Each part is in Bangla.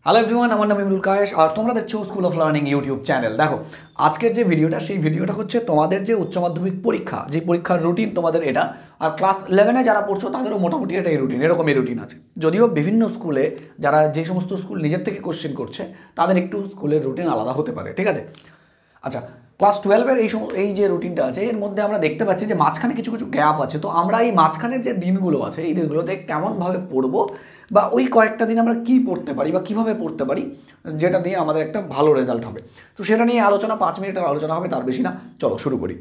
হ্যালো এভরিওয়ান, আমার নাম ইমরুল কায়েস আর তোমরা দেখছো school of learning YouTube channel. দেখো, আজকের যে ভিডিওটা, সেই ভিডিওটা হচ্ছে তোমাদের যে উচ্চ মাধ্যমিক পরীক্ষা, যে পরীক্ষার রুটিন তোমাদের এটা। আর ক্লাস 11-এ যারা পড়ছো তাদেরও মোটামুটি এটাই রুটিন, এরকমই রুটিন আছে। যদিও বিভিন্ন স্কুলে যারা যে সমস্ত স্কুল নিজের থেকে কোশ্চেন করছে তাদের একটু স্কুলের রুটিন আলাদা হতে পারে, ঠিক আছে। আচ্ছা, ক্লাস 12-এর এই যে রুটিনটা আছে, এর মধ্যে আমরা দেখতে পাচ্ছি যে মাঝখানে কিছু কিছু গ্যাপ আছে। তো আমরা এই মাঝখানের যে দিনগুলো আছে, এই দিনগুলোতে কেমনভাবে পড়বো বা ওই কয়েকটা দিন আমরা কী পড়তে পারি বা কীভাবে পড়তে পারি, যেটা দিয়ে আমাদের একটা ভালো রেজাল্ট হবে, তো সেটা নিয়ে আলোচনা 5 মিনিটের আলোচনা হবে, তার বেশি না। চলো শুরু করি।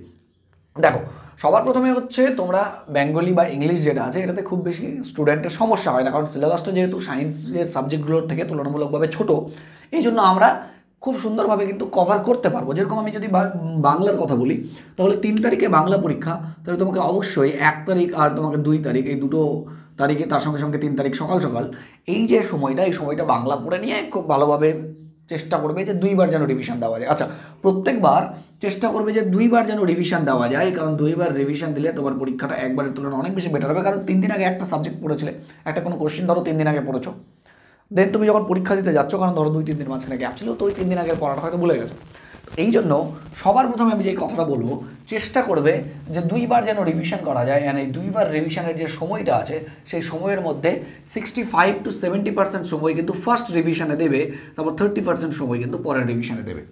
দেখো, সবার প্রথমে হচ্ছে তোমরা বেঙ্গলি বা ইংলিশ যেটা আছে, এটাতে খুব বেশি স্টুডেন্টের সমস্যা হয় না, কারণ সিলেবাসটা যেহেতু সায়েন্সের সাবজেক্টগুলোর থেকে তুলনামূলকভাবে ছোট, এই জন্য আমরা খুব সুন্দরভাবে কিন্তু কভার করতে পারবো। যেরকম আমি যদি বাংলার কথা বলি, তাহলে 3 তারিখে বাংলা পরীক্ষা, তাহলে তোমাকে অবশ্যই 1 তারিখ আর তোমাকে 2 তারিখ, এই দুটো তারিখে, তার সঙ্গে সঙ্গে 3 তারিখ সকাল সকাল এই যে সময়টা, এই সময়টা বাংলা পড়ে নিয়ে খুব ভালোভাবে চেষ্টা করবে যে 2বার যেন রিভিশন দেওয়া যায়। আচ্ছা, প্রত্যেকবার চেষ্টা করবে যে 2বার যেন রিভিশন দেওয়া যায়, কারণ 2বার রিভিশন দিলে তোমার পরীক্ষাটা একবারের তুলনায় অনেক বেশি বেটার হবে। কারণ 3 দিন আগে একটা সাবজেক্ট পড়েছিলে, একটা কোনো কোশ্চেন ধরো 3 দিন আগে পড়েছো, দেন তুমি যখন পরীক্ষা দিতে যাচ্ছ, কারণ ধরো 2-3 দিন মাঝখানে গ্যাপ ছিল, তো ওই 3 দিন আগের পড়াটা হয়তো ভুলে গেছো। এই জন্য সবার প্রথমে আমি যে কথাটা বলবো, চেষ্টা করবে যে 2বার যেন রিভিশন করা যায়। অ্যান্ড এই 2বার রিভিশনের যে সময়টা আছে, সেই সময়ের মধ্যে 65 to 70% সময় কিন্তু ফার্স্ট রিভিশনে দেবে, তারপর 30% সময় কিন্তু পরের রিভিশনে দেবে,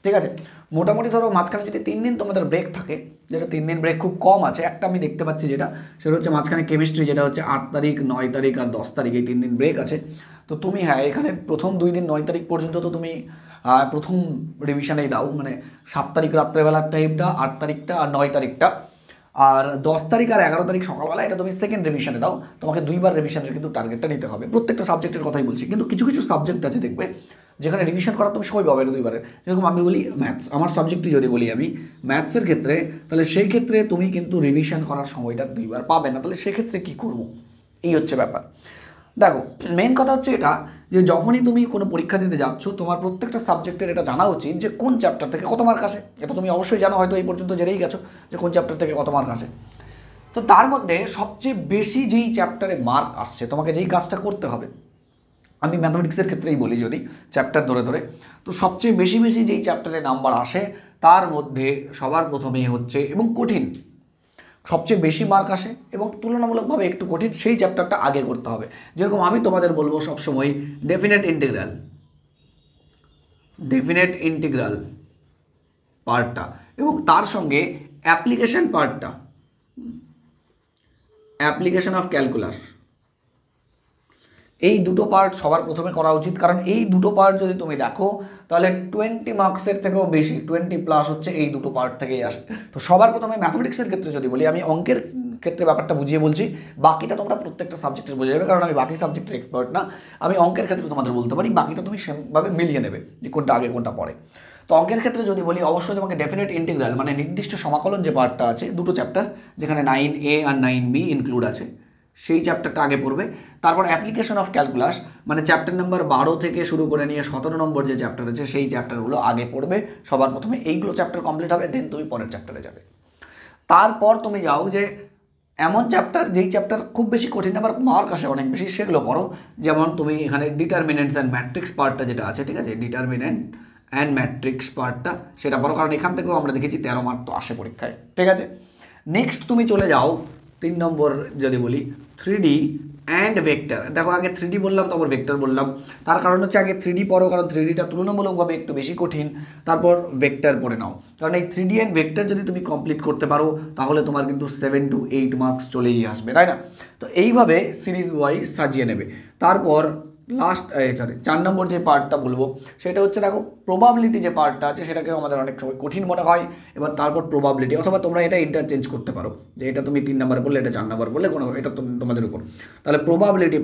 ঠিক আছে। মোটামুটি ধরো মাঝখানে যদি 3 দিন তোমাদের ব্রেক থাকে, যেটা 3 দিন ব্রেক খুব কম আছে, একটা আমি দেখতে পাচ্ছি যেটা, সেটা হচ্ছে মাঝখানে কেমিস্ট্রি, যেটা হচ্ছে 8 তারিখ, 9 তারিখ আর 10 তারিখ, এই 3 দিন ব্রেক আছে। তো তুমি হ্যাঁ, এখানে প্রথম 2 দিন 9 তারিখ পর্যন্ত তো তুমি প্রথম রিভিশনেই দাও, মানে 7 তারিখ রাত্রেবেলার টাইমটা, 8 তারিখটা আর 9 তারিখটা, আর 10 তারিখ আর 11 তারিখ সকালবেলা এটা তুমি সেকেন্ড রিভিশনে দাও। তোমাকে 2বার রিভিশনের কিন্তু টার্গেটটা নিতে হবে। প্রত্যেকটা সাবজেক্টের কথাই বলছি, কিন্তু কিছু কিছু সাবজেক্ট আছে দেখবে যেখানে রিভিশন করা তুমি সময় পাবে না 2বারের। যেরকম আমি বলি ম্যাথস, আমার সাবজেক্টটি যদি বলি আমি ম্যাথসের ক্ষেত্রে, তাহলে সেই ক্ষেত্রে তুমি কিন্তু রিভিশন করার সময়টা 2বার পাবে না। তাহলে সেক্ষেত্রে কী করবো, এই হচ্ছে ব্যাপার। দেখো, মেন কথা হচ্ছে এটা যে যখনই তুমি কোনো পরীক্ষা দিতে যাচ্ছ, তোমার প্রত্যেকটা সাবজেক্টের এটা জানা উচিত যে কোন চ্যাপ্টার থেকে কত মার্ক আসে। এটা তুমি অবশ্যই জানো, হয়তো এই পর্যন্ত জেনেই গেছো যে কোন চ্যাপ্টার থেকে কত মার্ক আসে। তো তার মধ্যে সবচেয়ে বেশি যেই চ্যাপ্টারে মার্ক আসছে, তোমাকে যেই কাজটা করতে হবে, আমি ম্যাথমেটিক্সের ক্ষেত্রেই বলি যদি চ্যাপ্টার ধরে ধরে, তো সবচেয়ে বেশি বেশি যেই চ্যাপ্টারে নাম্বার আসে, তার মধ্যে সবার প্রথমেই হচ্ছে এবং কঠিন, সবচেয়ে বেশি মার্ক আসে এবং তুলনামূলকভাবে একটু কঠিন, সেই চ্যাপ্টারটা আগে করতে হবে। যেরকম আমি তোমাদের বলবো সবসময় ডেফিনেট ইন্টিগ্রাল পার্টটা এবং তার সঙ্গে অ্যাপ্লিকেশন পার্টটা, অ্যাপ্লিকেশন অফ ক্যালকুলাস, এই দুটো পার্ট সবার প্রথমে করা উচিত। কারণ এই দুটো পার্ট যদি তুমি দেখো, তাহলে 20 মার্কসের থেকেও বেশি, 20+ হচ্ছে এই দুটো পার্ট থেকেই আসে। তো সবার প্রথমে ম্যাথমেটিক্সের ক্ষেত্রে যদি বলি, আমি অঙ্কের ক্ষেত্রে ব্যাপারটা বুঝিয়ে বলছি, বাকিটা তোমরা প্রত্যেকটা সাবজেক্টের বুঝে যাবে, কারণ আমি বাকি সাবজেক্টের এক্সপার্ট না। আমি অঙ্কের ক্ষেত্রে তোমাদের বলতে পারি, বাকিটা তুমি সেভাবে মিলিয়ে নেবে যে কোনটা আগে কোনটা পরে। তো অঙ্কের ক্ষেত্রে যদি বলি, অবশ্যই তোমাকে ডেফিনেট ইন্টিগ্রাল মানে নির্দিষ্ট সমাকলন যে পার্টটা আছে, দুটো চ্যাপ্টার যেখানে 9A আর 9B ইনক্লুড আছে, সেই চ্যাপ্টারটা আগে পড়বে। তারপর অ্যাপ্লিকেশন অফ ক্যালকুলাস মানে চ্যাপ্টার নাম্বার 12 থেকে শুরু করে নিয়ে 17 নম্বর যে চ্যাপ্টার আছে, সেই চ্যাপ্টারগুলো আগে পড়বে সবার প্রথমে। এইগুলো চ্যাপ্টার কমপ্লিট হবে, দেন তুমি পরের চ্যাপ্টারে যাবে। তারপর তুমি যাও যে এমন চ্যাপ্টার, যেই চ্যাপ্টার খুব বেশি কঠিন আবার মার্ক আসে অনেক বেশি, সেগুলো পড়ো। যেমন তুমি এখানে ডিটারমিনেন্টস অ্যান্ড ম্যাট্রিক্স পার্টটা যেটা আছে, ঠিক আছে, ডিটারমিনেন্ট অ্যান্ড ম্যাট্রিক্স পার্টটা সেটা পড়ো, কারণ এখান থেকেও আমরা দেখেছি 13 মার্ক তো আসে পরীক্ষায়, ঠিক আছে। নেক্সট তুমি চলে যাও 3 নম্বর যদি বলি 3D অ্যান্ড ভেক্টর। দেখো, আগে 3D বললাম, তারপর ভেক্টর বললাম। তার কারণ হচ্ছে আগে 3D পড়ো, কারণ 3Dটা তুলনামূলকভাবে একটু বেশি কঠিন, তারপর ভেক্টর পড়ে নাও। কারণ এই 3D অ্যান্ড ভেক্টর যদি তুমি কমপ্লিট করতে পারো, তাহলে তোমার কিন্তু 7 to 8 মার্কস চলেই আসবে, তাই না। তো এইভাবে সিরিজ ওয়াইজ সাজিয়ে নেবে। তারপর লাস্ট 4 নম্বর যে পার্টটা বলবো, সেটা হচ্ছে দেখো প্রবাবিলিটি যে পার্টটা আছে, সেটাকেও আমাদের অনেক সময় কঠিন মনে হয়। এবার তারপর প্রবাবিলিটি, অথবা তোমরা এটা ইন্টারচেঞ্জ করতে পারো, যে এটা তুমি 3 নম্বর বললে, এটা 4 নম্বর বললে, কোনো এটা তোমাদের উপর। তাহলে প্রবাবিলিটি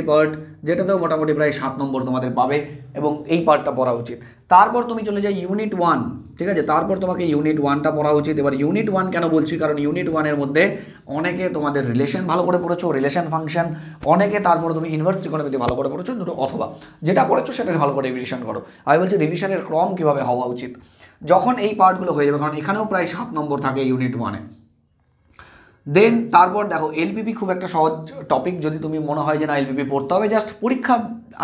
পার্ট যেটাতেও মোটামুটি প্রায় 7 নম্বর তোমাদের পাবে, এবং এই পার্টটা পড়া উচিত। তারপর তুমি চলে যাও ইউনিট 1, ঠিক আছে। তারপর তোমাকে ইউনিট 1টা পড়া উচিত। এবার ইউনিট 1 কেন বলছি, কারণ ইউনিট 1-এর মধ্যে অনেকে তোমাদের রিলেশন ভালো করে পড়েছো, রিলেশন ফাংশন, অনেকে তারপর তুমি ইনভার্স ত্রিকোণমিতি ভালো করে পড়েছো, দুটো, অথবা যেটা পড়েছো সেটা ভালো করে রিভিশন করো। আমি বলছি রিভিশনের ক্রম কীভাবে হওয়া উচিত। যখন এই পার্টগুলো হয়ে যাবে, কারণ এখানেও প্রায় 7 নম্বর থাকে ইউনিট 1-এ, দেন তারপর দেখো এলপিপি খুব একটা সহজ টপিক, যদি তুমি মনে হয় যে না এলপিপি পড়তে হবে, জাস্ট পরীক্ষা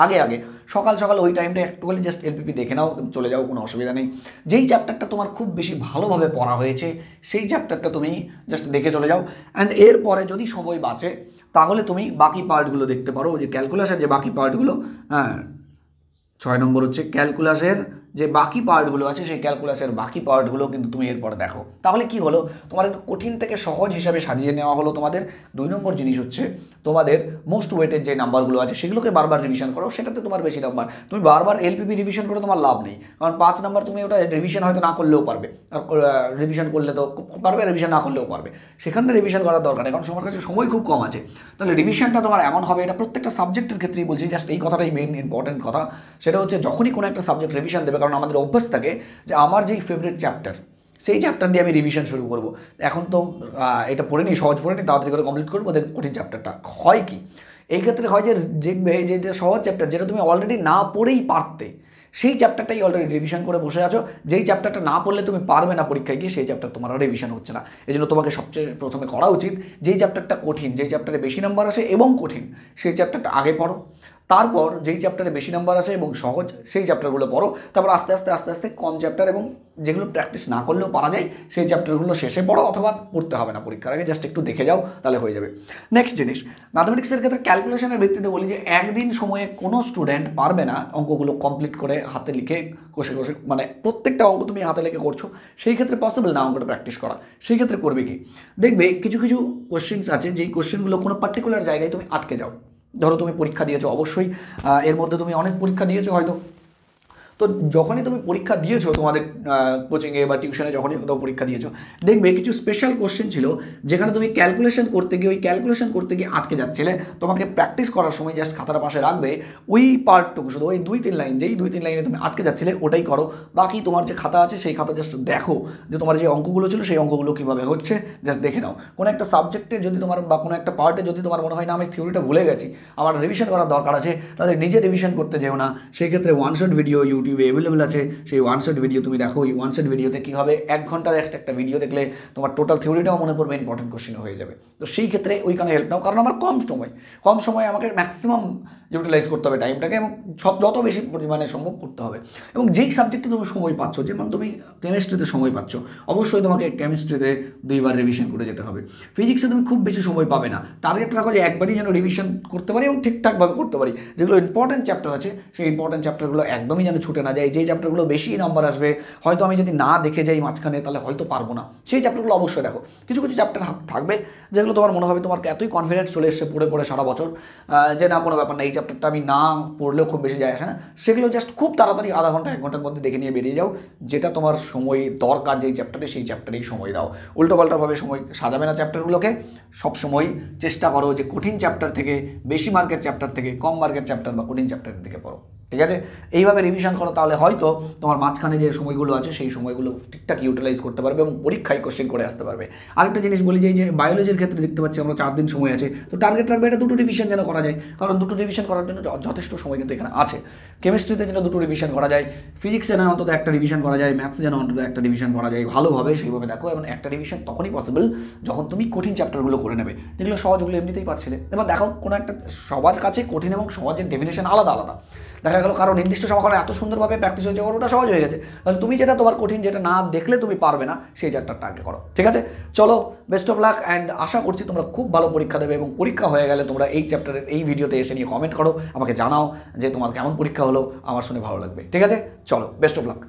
আগে আগে সকাল সকাল ওই টাইমটা একটুখানি জাস্ট এলপিপি দেখে নাও, চলে যাও, কোনো অসুবিধা নেই। যেই চ্যাপ্টারটা তোমার খুব বেশি ভালোভাবে পড়া হয়েছে সেই চ্যাপ্টারটা তুমি জাস্ট দেখে চলে যাও। অ্যান্ড এরপরে যদি সময় বাঁচে তাহলে তুমি বাকি পার্টগুলো দেখতে পারো, যে ক্যালকুলাসের যে বাকি পার্টগুলো, হ্যাঁ 6 নম্বর হচ্ছে ক্যালকুলাসের যে বাকি পার্টগুলো আছে, সেই ক্যালকুলাসের বাকি পার্টগুলো কিন্তু তুমি এরপর দেখো। তাহলে কি হলো, তোমার একটু কঠিন থেকে সহজ হিসাবে সাজিয়ে নেওয়া হলো তোমাদের। 2 নম্বর জিনিস হচ্ছে তোমাদের মোস্ট ওয়েটের যে নাম্বারগুলো আছে সেগুলোকে বারবার রিভিশন করো, সেটাতে তোমার বেশি নাম্বার। তুমি বারবার এলপিপি রিভিশন করে তোমার লাভ নেই, কারণ 5 নাম্বার তুমি ওটা রিভিশন হয়তো না করলেও পারবে, আর রিভিশন করলে তো পারবে, রিভিশন না করলেও পারবে, সেখানে রিভিশন করার দরকার নেই, কারণ তোমার কাছে সময় খুব কম আছে। তাহলে রিভিশনটা তোমার এমন হবে, এটা প্রত্যেকটা সাবজেক্টের ক্ষেত্রেই বলছি, জাস্ট এই কথাটাই মেইন ইম্পর্টেন্ট কথা, সেটা হচ্ছে যখনই কোনো একটা সাবজেক্ট রিভিশন দেবে, কারণ আমাদের অভ্যাস থাকে যে আমার যেই ফেভারিট চ্যাপ্টার সেই চ্যাপ্টার দিয়ে আমি রিভিশন শুরু করব। এখন তো এটা পড়ে নিই, সহজ পড়ে নিই, তাড়াতাড়ি করে কমপ্লিট করবো, ওদের কঠিন চ্যাপ্টারটা হয় কি, এই ক্ষেত্রে হয় যে দেখবে যে সহজ চ্যাপ্টার যেটা তুমি অলরেডি না পড়েই পারতে, সেই চ্যাপ্টারটাই অলরেডি রিভিশন করে বসে আছো। যেই চ্যাপ্টারটা না পড়লে তুমি পারবে না পরীক্ষায় গিয়ে, সেই চ্যাপ্টার তোমার আর রিভিশন হচ্ছে না। এই জন্য তোমাকে সবচেয়ে প্রথমে করা উচিত, যেই চ্যাপ্টারটা কঠিন, যেই চ্যাপ্টারে বেশি নাম্বার আসে এবং কঠিন, সেই চ্যাপ্টারটা আগে পড়ো। তারপর যেই চ্যাপ্টারে বেশি নাম্বার আসে এবং সহজ, সেই চ্যাপ্টারগুলো পড়ো। তারপর আস্তে আস্তে আস্তে আস্তে কম চ্যাপ্টার এবং যেগুলো প্র্যাকটিস না করলেও পারা যায় সেই চ্যাপ্টারগুলো শেষে পড়ো, অথবা পড়তে হবে না পরীক্ষার আগে, জাস্ট একটু দেখে যাও, তাহলে হয়ে যাবে। নেক্সট জিনিস, ম্যাথমেটিক্সের ক্ষেত্রে ক্যালকুলেশনের ভিত্তিতে বলি যে একদিন সময়ে কোনো স্টুডেন্ট পারবে না অঙ্কগুলো কমপ্লিট করে হাতে লিখে কষে কষে, মানে প্রত্যেকটা অঙ্ক তুমি হাতে লিখে করছো, সেই ক্ষেত্রে পসিবল না অঙ্কটা প্র্যাকটিস করা। সেই ক্ষেত্রে করবে কি, দেখবে কিছু কিছু কোশ্চেন্স আছে যেই কোশ্চেনগুলো কোনো পার্টিকুলার জায়গায় তুমি আটকে যাও। ধরো তুমি পরীক্ষা দিয়েছো, অবশ্যই এর মধ্যে তুমি অনেক পরীক্ষা দিয়েছো হয়তো, তো যখনই তুমি পরীক্ষা দিয়েছো তোমাদের কোচিংয়ে বা টিউশনে, যখনই কোথাও পরীক্ষা দিয়েছো, দেখবে কিছু স্পেশাল কোশ্চেন ছিল যেখানে তুমি ক্যালকুলেশন করতে গিয়ে আটকে যাচ্ছিলে। তোমাকে প্র্যাকটিস করার সময় জাস্ট খাতার পাশে রাখবে ওই পার্টটুকু, শুধু ওই 2-3 লাইন, যেই 2-3 লাইনে তুমি আটকে যাচ্ছিলে ওটাই করো। বাকি তোমার যে খাতা আছে সেই খাতা জাস্ট দেখো যে তোমার যে অঙ্কগুলো ছিল সেই অঙ্কগুলো কীভাবে হচ্ছে, জাস্ট দেখে নাও। কোনো একটা সাবজেক্টে যদি তোমার বা কোনো একটা পার্টে যদি তোমার মনে হয় না আমি থিওরিটা ভুলে গেছি, আমার রিভিশন করার দরকার আছে, তাহলে নিজে রিভিশন করতে যেও না। সেই ক্ষেত্রে ওয়ান শট ভিডিও ইউটিউবে অ্যাভেলেবল আছে, সেই ওয়ান শট ভিডিও তুমি দেখো। ওই ওয়ান শট ভিডিওতে কী হবে, 1 ঘন্টার একটা ভিডিও দেখলে তোমার টোটাল থিওরিটাও মনে পড়বে, ইম্পর্টেন্ট কোশ্চেন হয়ে যাবে। তো সেই ক্ষেত্রে ওইখানে হেল্প নাও, কারণ আমার কম সময় আমাকে ম্যাক্সিমাম ইউটিলাইজ করতে হবে টাইমটাকে, এবং যত বেশি পরিমাণে সম্ভব করতে হবে। এবং যেই সাবজেক্টে তুমি সময় পাচ্ছ, যেমন তুমি কেমিস্ট্রিতে সময় পাচ্ছ, অবশ্যই তোমাকে কেমিস্ট্রিতে 2 বার রিভিশন করে যেতে হবে। ফিজিক্সে তুমি খুব বেশি সময় পাবে না, টার্গেট রাখো যে একবারই যেন রিভিশন করতে পারি এবং ঠিকঠাকভাবে করতে পারি। যেগুলো ইম্পর্টেন্ট চ্যাপ্টার আছে সেই ইম্পর্টেন্ট চ্যাপ্টারগুলো একদমই যেন ছুটে না যায়। যেই চ্যাপ্টারগুলো বেশি নাম্বার আসবে, হয়তো আমি যদি না দেখে যাই মাঝখানে তাহলে হয়তো পারবো না, সেই চ্যাপ্টারগুলো অবশ্যই দেখো। কিছু কিছু চ্যাপ্টার থাকবে যেগুলো তোমার মনে হবে তোমার এতই কনফিডেন্স চলে এসছে পড়ে পড়ে সারা বছর, যে না কোনো ব্যাপার না, এই চ্যাপ্টারটা আমি না পড়লেও খুব বেশি যায় আসে না, সেগুলো জাস্ট খুব তাড়াতাড়ি আধা ঘন্টা 1 ঘন্টার মধ্যে দেখে নিয়ে বেরিয়ে যাও। যেটা তোমার সময় দরকার যেই চ্যাপ্টারে, সেই চ্যাপ্টারেই সময় দাও। উল্টোপাল্টাভাবে সময় সাজাবে না চ্যাপ্টারগুলোকে। সবসময় চেষ্টা করো যে কঠিন চ্যাপ্টার থেকে, বেশি মার্কের চ্যাপ্টার থেকে কম মার্কের চ্যাপ্টার বা কঠিন চ্যাপ্টারের দিকে পড়ো, ঠিক আছে? এইভাবে রিভিশন করো, তাহলে হয়তো তোমার মাঝখানে যে সময়গুলো আছে সেই সময়গুলো ঠিকঠাক ইউটিলাইজ করতে পারবে এবং পরীক্ষায় কোশ্চেন করে আসতে পারবে। আরেকটা জিনিস বলি, যে বায়োলজির ক্ষেত্রে দেখতে পাচ্ছি আমরা 4 দিন সময় আছে, তো টার্গেট রাখবে এটা 2টো রিভিশন যেন করা যায়, কারণ 2টো রিভিশন করার জন্য যথেষ্ট সময় কিন্তু এখানে আছে। কেমিস্ট্রিতে যেন 2টো রিভিশন করা যায়, ফিজিক্সে যেন অন্তত 1টা রিভিশন করা যায়, ম্যাথসে যেন অন্তত 1টা রিভিশন করা যায়, ভালোভাবে সেইভাবে দেখো। এবং 1টা রিভিশন তখনই পসিবল যখন তুমি কঠিন চ্যাপ্টারগুলো করে নেবে, যেগুলো সহজগুলো এমনিতেই পারছিলে। এবার দেখো কোনো একটা, সবার কাছে কঠিন এবং সহজের ডেফিনেশন আলাদা আলাদা দেখা গেল, কারণ নির্দিষ্ট সমাকলন এত সুন্দরভাবে প্র্যাকটিস হয়েছে, ওটা সহজ হয়ে গেছে। তাহলে তুমি যেটা তোমার কঠিন, যেটা না দেখলে তুমি পারবে না, সেই চ্যাপ্টারটা আগে করো, ঠিক আছে? চলো, বেস্ট অফ লাক, অ্যান্ড আশা করছি তোমরা খুব ভালো পরীক্ষা দেবে, এবং পরীক্ষা হয়ে গেলে তোমরা এই চ্যাপ্টারের এই ভিডিওতে এসে নিয়ে কমেন্ট করো, আমাকে জানাও যে তোমার কেমন পরীক্ষা হলো, আমার শুনে ভালো লাগবে, ঠিক আছে? চলো, বেস্ট অফ লাক।